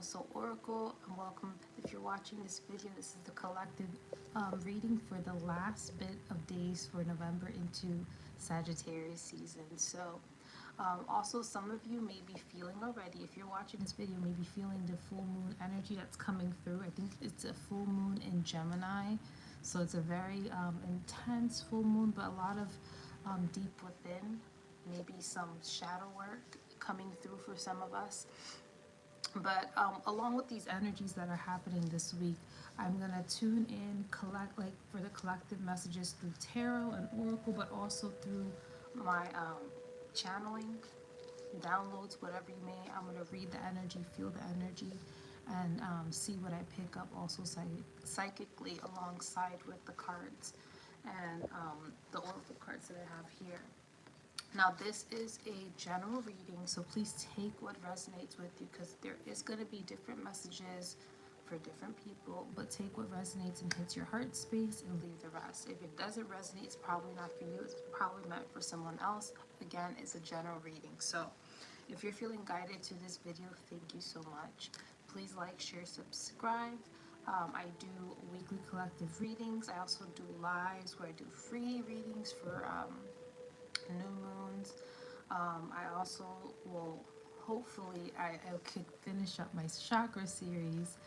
also Oracle, and welcome. If you're watching this video, this is the collective reading for the last bit of days for November into Sagittarius season. So also some of you may be feeling already, if you're watching this video, may be feeling the full moon energy that's coming through. I think it's a full moon in Gemini, so it's a very intense full moon, but a lot of deep within, maybe some shadow work coming through for some of us. But along with these energies that are happening this week, I'm going to tune in, for the collective messages through tarot and oracle, but also through my channeling, downloads, whatever you may. I'm going to read the energy, feel the energy, and see what I pick up also psychically alongside with the cards and the oracle cards that I have here. Now, this is a general reading, so please take what resonates with you, because there is going to be different messages for different people, but take what resonates and hits your heart space and leave the rest. If it doesn't resonate, it's probably not for you. It's probably meant for someone else. Again, it's a general reading. So if you're feeling guided to this video, thank you so much. Please like, share, subscribe. I do weekly collective readings. I also do lives where I do free readings for new moons. I also will, hopefully, I could finish up my chakra series.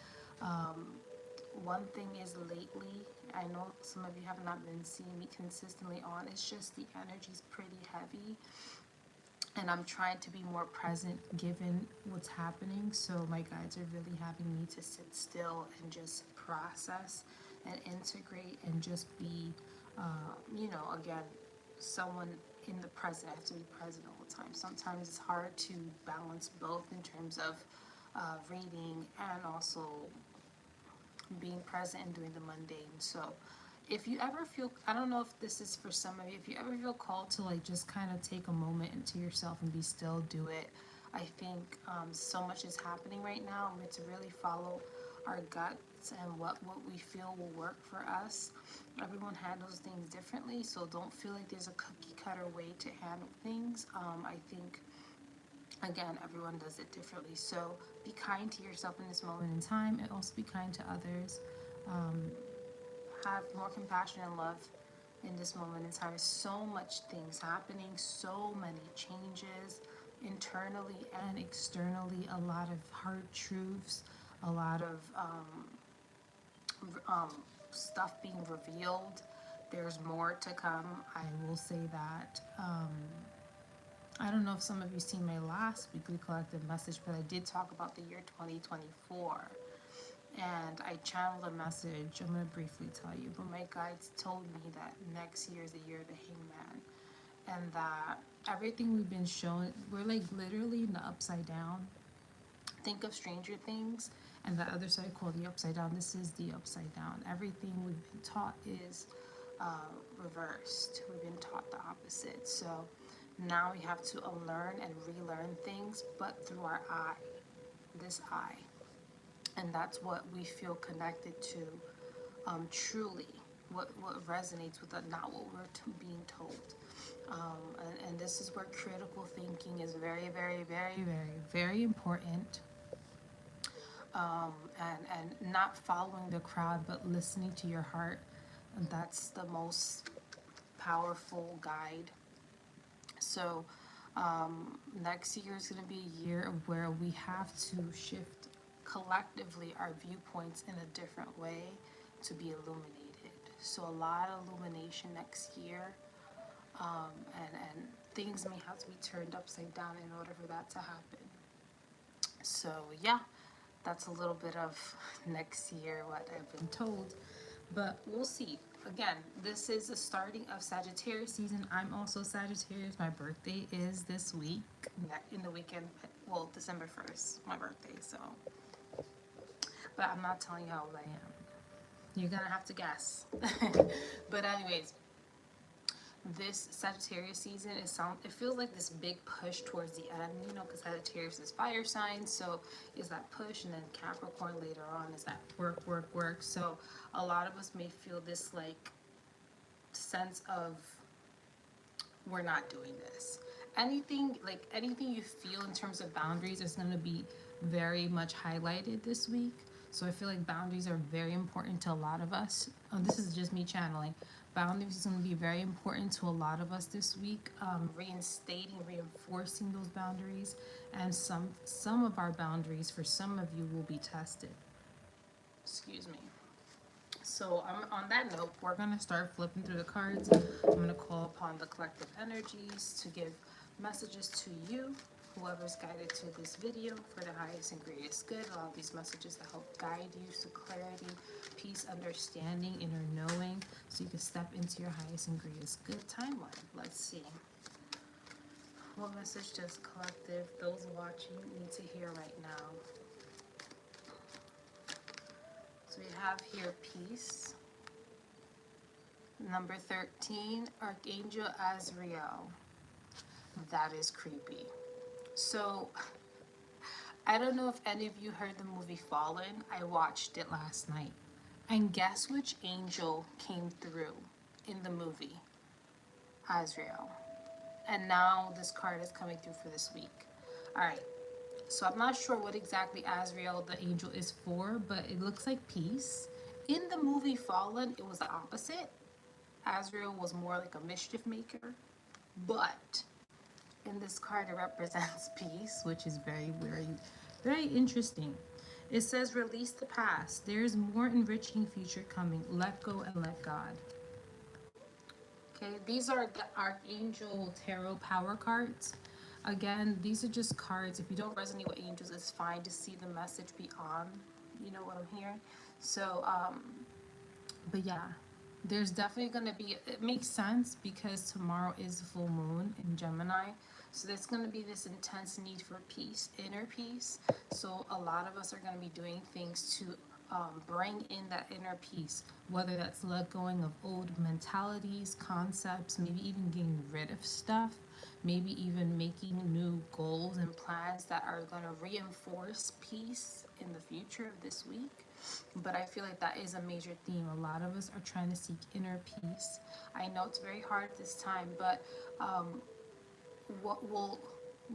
One thing is, lately, I know some of you have not been seeing me consistently on, it's just the energy's pretty heavy, and I'm trying to be more present given what's happening. So my guides are really having me to sit still and just process and integrate and just be, again, someone in the present. I have to be present all the time. Sometimes it's hard to balance both in terms of reading and also being present and doing the mundane. So if you ever feel, I don't know if this is for some of you, if you ever feel called to just kind of take a moment into yourself and be still, do it. I think so much is happening right now, and we have to really follow our guts and what we feel will work for us. Everyone handles things differently, so don't feel like there's a cookie cutter way to handle things. I think, again, everyone does it differently. So be kind to yourself in this moment in time, and also be kind to others. Have more compassion and love in this moment in time. There's so much things happening, so many changes internally and externally, a lot of hard truths, a lot of stuff being revealed. There's more to come, I will say that. I don't know if some of you seen my last weekly collective message, but I did talk about the year 2024. And I channeled a message. I'm going to briefly tell you, but my guides told me that next year is the year of the hangman. And that everything we've been shown, we're literally in the upside down. Think of Stranger Things and the other side called the upside down. This is the upside down. Everything we've been taught is reversed. We've been taught the opposite. So now we have to unlearn and relearn things, but through our eye, this eye. And that's what we feel connected to, truly, what resonates with us, not what we're being told. And this is where critical thinking is very, very, very, very, very important. And not following the crowd, but listening to your heart. And that's the most powerful guide. So next year is going to be a year of where we have to shift collectively our viewpoints in a different way to be illuminated. So a lot of illumination next year, and things may have to be turned upside down in order for that to happen. So yeah, that's a little bit of next year, what I've been told, but we'll see. Again, this is the starting of Sagittarius season. I'm also Sagittarius. My birthday is this week, in the weekend, well, December 1st, my birthday, so. But I'm not telling you how old I am. You're gonna have to guess. But anyways, this Sagittarius season it feels like this big push towards the end, because Sagittarius is fire sign, so is that push, and then Capricorn later on is that work. So a lot of us may feel this sense of we're not doing this. Anything you feel in terms of boundaries is going to be very much highlighted this week. So I feel like boundaries are very important to a lot of us. This is just me channeling. Boundaries is going to be very important to a lot of us this week. Reinstating, reinforcing those boundaries, and some of our boundaries for some of you will be tested. Excuse me. So on that note, we're going to start flipping through the cards. I'm going to call upon the collective energies to give messages to you, whoever's guided to this video, for the highest and greatest good. Allow these messages to help guide you to clarity, peace, understanding, inner knowing, so you can step into your highest and greatest good timeline. Let's see. What message does collective, those watching, need to hear right now? So we have here peace. Number 13, Archangel Azrael. That is creepy. So, I don't know if any of you heard the movie Fallen. I watched it last night. And guess which angel came through in the movie? Azrael. And now this card is coming through for this week. Alright. So I'm not sure what exactly Azrael, the angel, is for, but it looks like peace. In the movie Fallen, it was the opposite. Azrael was more like a mischief maker. But in this card, it represents peace, which is very, very, very interesting. It says, release the past. There's more enriching future coming. Let go and let God. Okay, these are the Archangel Tarot Power cards. Again, these are just cards. If you don't resonate with angels, it's fine to see the message beyond, you know what I'm hearing. So, but yeah, there's definitely going to be, it makes sense because tomorrow is the full moon in Gemini. So there's going to be this intense need for peace, inner peace. So a lot of us are going to be doing things to bring in that inner peace, whether that's let going of old mentalities, concepts, maybe even getting rid of stuff, maybe even making new goals and plans that are going to reinforce peace in the future of this week. But I feel like that is a major theme. A lot of us are trying to seek inner peace. I know it's very hard this time, but what will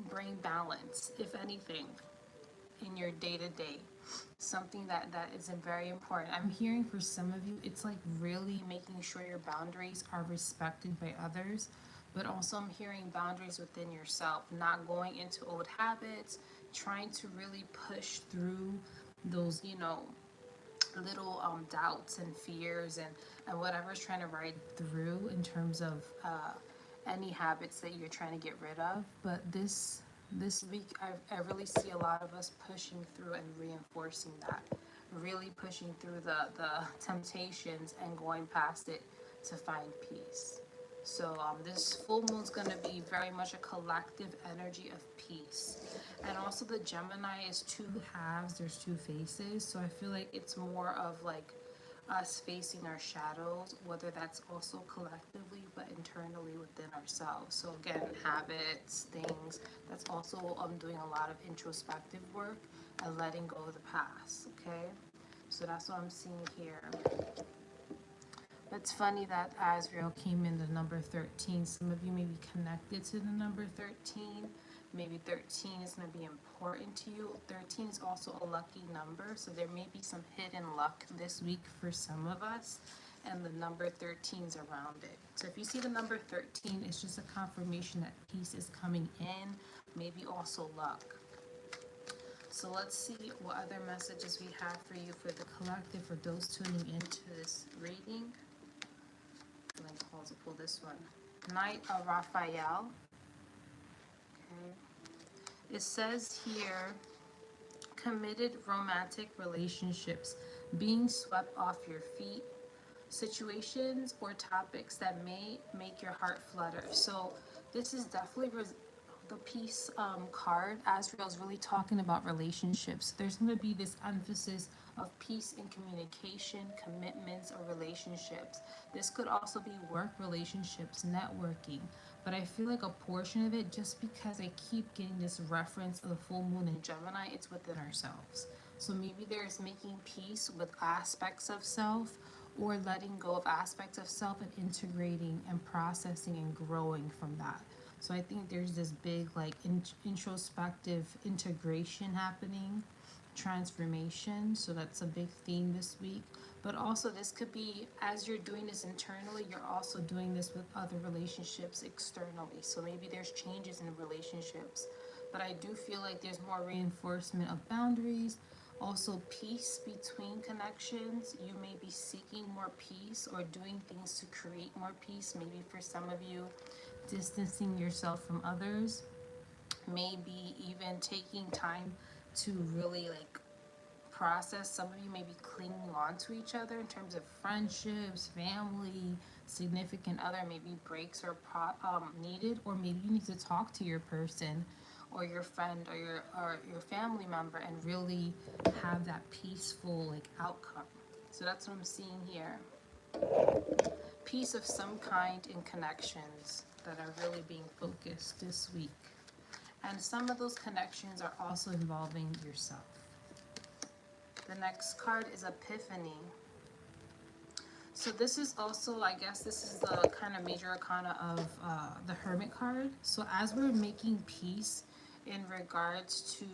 bring balance, if anything, in your day-to-day? Something that isn't very important. I'm hearing for some of you, it's like really making sure your boundaries are respected by others, but also I'm hearing boundaries within yourself, not going into old habits, trying to really push through those, you know, little doubts and fears and whatever's trying to ride through in terms of any habits that you're trying to get rid of. But this week, I really see a lot of us pushing through and reinforcing that, really pushing through the temptations and going past it to find peace. So this full moon is going to be very much a collective energy of peace. And also the Gemini is two halves, there's two faces. So I feel like it's more of like us facing our shadows, whether that's also collectively but internally within ourselves. So again, habits, things, that's also doing a lot of introspective work and letting go of the past, okay? So that's what I'm seeing here. It's funny that Azrael came in the number 13. Some of you may be connected to the number 13. Maybe 13 is going to be important to you. 13 is also a lucky number, so there may be some hidden luck this week for some of us, and the number 13 is around it. So if you see the number 13, it's just a confirmation that peace is coming in, maybe also luck. So let's see what other messages we have for you for the collective, for those tuning into this reading. I'm going to pause to pull this one. Knight of Raphael. Okay. It says here, committed romantic relationships, being swept off your feet, situations or topics that may make your heart flutter. So this is definitely the peace card. Azrael is really talking about relationships. There's going to be this emphasis of peace in communication, commitments, or relationships. This could also be work relationships, networking. But I feel like a portion of it, just because I keep getting this reference of the full moon in Gemini, it's within ourselves. So maybe there's making peace with aspects of self, or letting go of aspects of self and integrating and processing and growing from that. So I think there's this big like introspective integration happening, transformation. So that's a big theme this week. But also this could be, as you're doing this internally, you're also doing this with other relationships externally. So maybe there's changes in relationships. But I do feel like there's more reinforcement of boundaries, also peace between connections. You may be seeking more peace or doing things to create more peace. Maybe for some of you, distancing yourself from others, maybe even taking time to really like process. Some of you may be clinging on to each other in terms of friendships, family, significant other. Maybe breaks are needed, or maybe you need to talk to your person or your friend or your family member and really have that peaceful like outcome. So that's what I'm seeing here. Peace of some kind in connections that are really being focused this week. And some of those connections are also involving yourself. The next card is Epiphany. So this is also, I guess this is the kind of major arcana of the Hermit card. So as we're making peace in regards to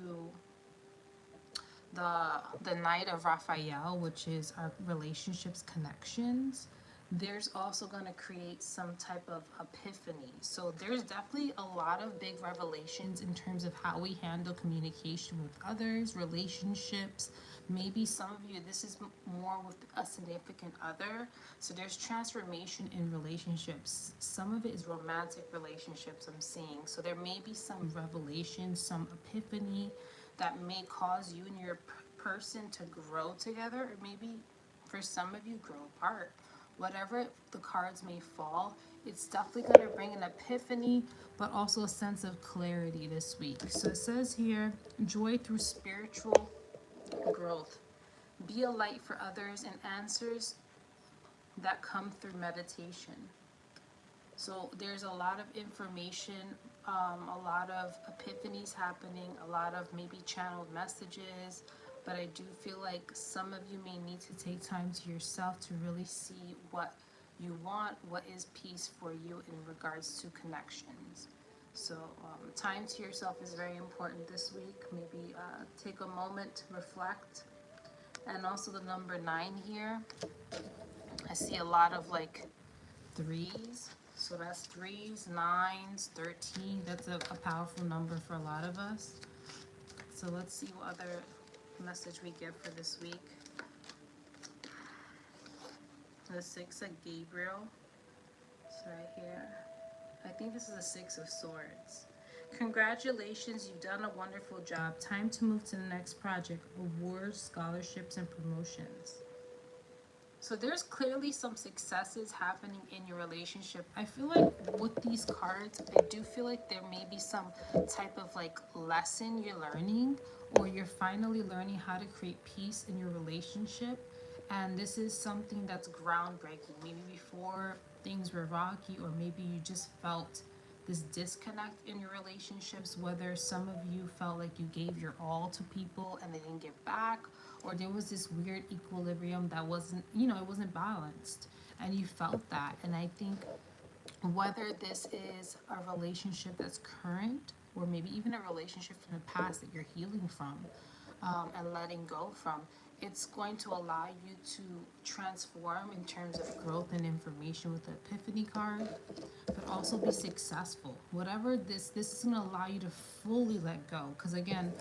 the Knight of Raphael, which is our relationships connections, there's also going to create some type of epiphany. So there's definitely a lot of big revelations in terms of how we handle communication with others, relationships. Maybe some of you, this is more with a significant other. So there's transformation in relationships. Some of it is romantic relationships I'm seeing. So there may be some revelation, some epiphany that may cause you and your person to grow together, or maybe for some of you grow apart. Whatever the cards may fall, it's definitely going to bring an epiphany, but also a sense of clarity this week. So it says here, joy through spiritual growth. Be a light for others and answers that come through meditation. So there's a lot of information, a lot of epiphanies happening, a lot of maybe channeled messages, but I do feel like some of you may need to take time to yourself to really see what you want, what is peace for you in regards to connections. So time to yourself is very important this week. Maybe take a moment to reflect. And also the number 9 here, I see a lot of like 3s. So that's 3s, 9s, 13. That's a powerful number for a lot of us. So let's see what other message we get for this week. The 6 of Gabriel. It's right here. I think this is the 6 of Swords. Congratulations, you've done a wonderful job. Time to move to the next project. Awards, scholarships, and promotions. So there's clearly some successes happening in your relationship. I feel like with these cards, I do feel like there may be some type of like lesson you're learning, or you're finally learning how to create peace in your relationship. And this is something that's groundbreaking. Maybe before things were rocky, or maybe you just felt this disconnect in your relationships, whether some of you felt like you gave your all to people and they didn't give back, or there was this weird equilibrium that wasn't, it wasn't balanced, and you felt that. And I think whether this is a relationship that's current, or maybe even a relationship from the past that you're healing from and letting go from, it's going to allow you to transform in terms of growth and information with the Epiphany card, but also be successful. Whatever this is going to allow you to fully let go, because again,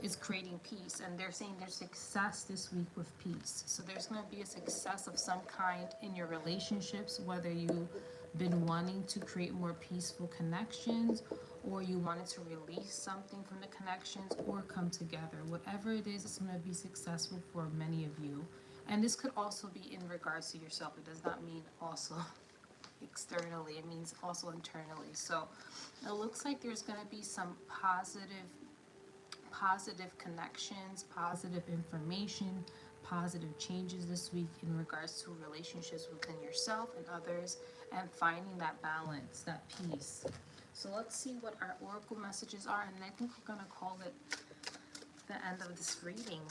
it's creating peace, and they're saying there's success this week with peace. So there's going to be a success of some kind in your relationships, whether you've been wanting to create more peaceful connections, or you wanted to release something from the connections, or come together. Whatever it is, it's going to be successful for many of you. And this could also be in regards to yourself. It does not mean also externally, it means also internally. So it looks like there's going to be some positive connections, positive information, positive changes this week in regards to relationships within yourself and others, and finding that balance, that peace. So let's see what our oracle messages are, and I think we're going to call it the end of this reading.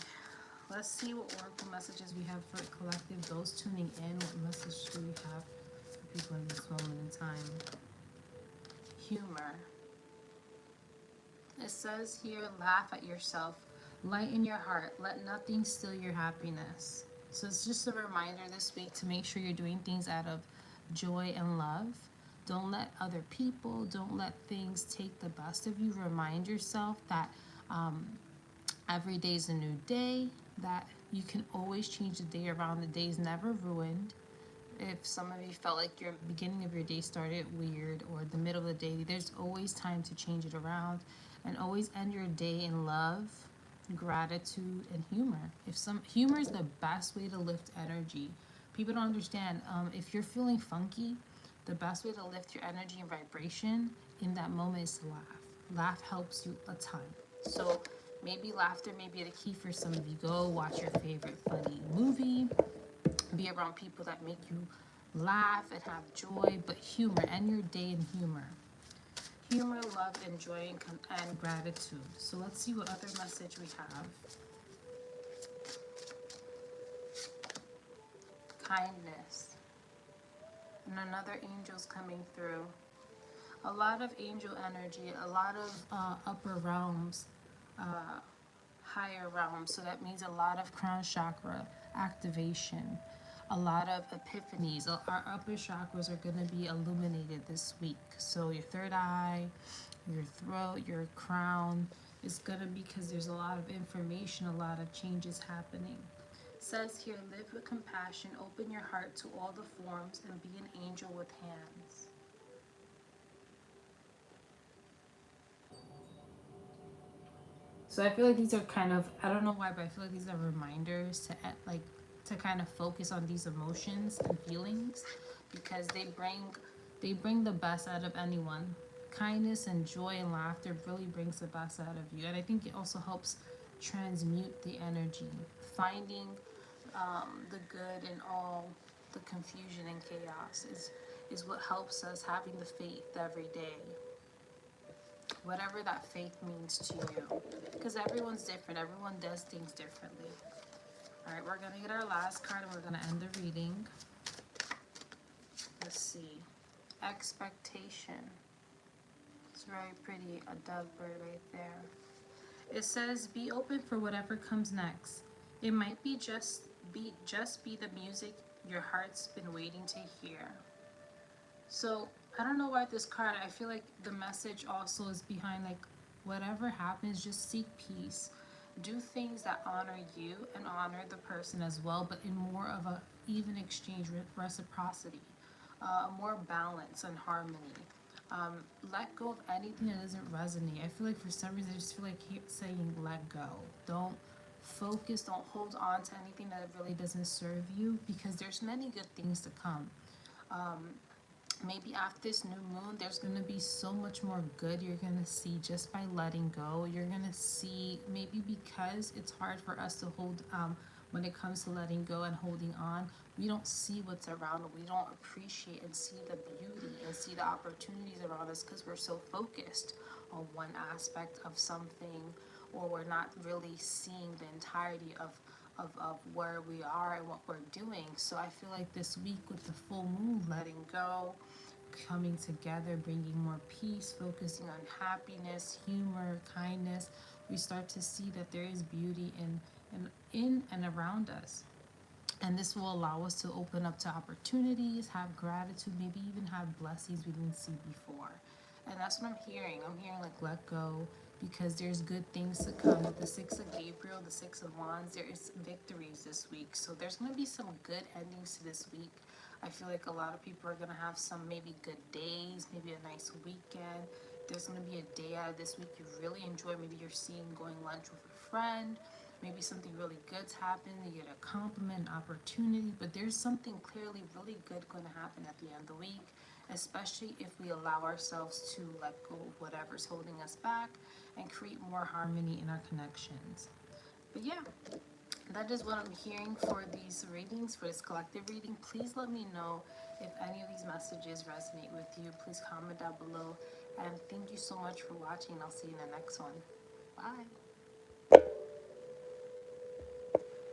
Let's see what oracle messages we have for the collective. Those tuning in, what message do we have for people in this moment in time? humor. It says here, laugh at yourself, lighten your heart, let nothing steal your happiness. So it's just a reminder this week to make sure you're doing things out of joy and love. Don't let other people, don't let things take the best of you. Remind yourself that every day is a new day, that you can always change the day around. The day is never ruined. If some of you felt like your beginning of your day started weird or the middle of the day, there's always time to change it around. And always end your day in love, gratitude, and humor. Humor is the best way to lift energy. People don't understand. If you're feeling funky, the best way to lift your energy and vibration in that moment is to laugh. Laugh helps you a ton. So maybe laughter may be the key for some of you. Go watch your favorite funny movie. Be around people that make you laugh and have joy, but humor. End your day in humor. Humor, love, and joy, and gratitude. So let's see what other message we have. Kindness. And another angel's coming through. A lot of angel energy, a lot of upper realms, higher realms. So that means a lot of crown chakra activation, a lot of epiphanies. Our upper chakras are going to be illuminated this week. So your third eye, your throat, your crown is going to be, because there's a lot of information, a lot of changes happening. It says here, live with compassion, open your heart to all the forms, and be an angel with hands. So I feel like these are kind of, I don't know why, but I feel like these are reminders to kind of focus on these emotions and feelings, because they bring the best out of anyone. Kindness and joy and laughter really brings the best out of you. And I think it also helps transmute the energy, finding the good in all the confusion and chaos is what helps us, having the faith every day. Whatever that faith means to you, because everyone's different, everyone does things differently. All right, we're gonna get our last card and we're gonna end the reading. Let's see. Expectation. It's very pretty, a dovebird right there. It says, be open for whatever comes next. It might be just be the music your heart's been waiting to hear. So I don't know why this card, I feel like the message also is behind, like, whatever happens, just seek peace. Do things that honor you and honor the person as well, but in more of a even exchange, reciprocity, more balance and harmony. Let go of anything that doesn't resonate. I feel like for some reason I just feel like saying let go. Don't focus, don't hold on to anything that really doesn't serve you, because there's many good things to come. Maybe after this new moon, there's going to be so much more good you're going to see just by letting go. You're going to see, maybe because it's hard for us to hold, when it comes to letting go and holding on, we don't see what's around. We don't appreciate and see the beauty and see the opportunities around us, because we're so focused on one aspect of something, or we're not really seeing the entirety of where we are and what we're doing. So I feel like this week with the full moon, letting go, coming together, bringing more peace, focusing on happiness, humor, kindness, we start to see that there is beauty in and around us. And this will allow us to open up to opportunities, have gratitude, maybe even have blessings we didn't see before. And that's what I'm hearing. I'm hearing like let go, because there's good things to come. With the Six of Gabriel, the Six of Wands, there is victories this week. So there's going to be some good endings to this week. I feel like a lot of people are going to have some maybe good days, maybe a nice weekend. There's going to be a day out of this week you really enjoy. Maybe you're seeing going lunch with a friend. Maybe something really good's happened. You get a compliment, an opportunity. But there's something clearly really good going to happen at the end of the week, especially if we allow ourselves to let go of whatever's holding us back and create more harmony in our connections. But yeah, that is what I'm hearing for these readings, for this collective reading. Please let me know if any of these messages resonate with you. Please comment down below. And thank you so much for watching. I'll see you in the next one. Bye.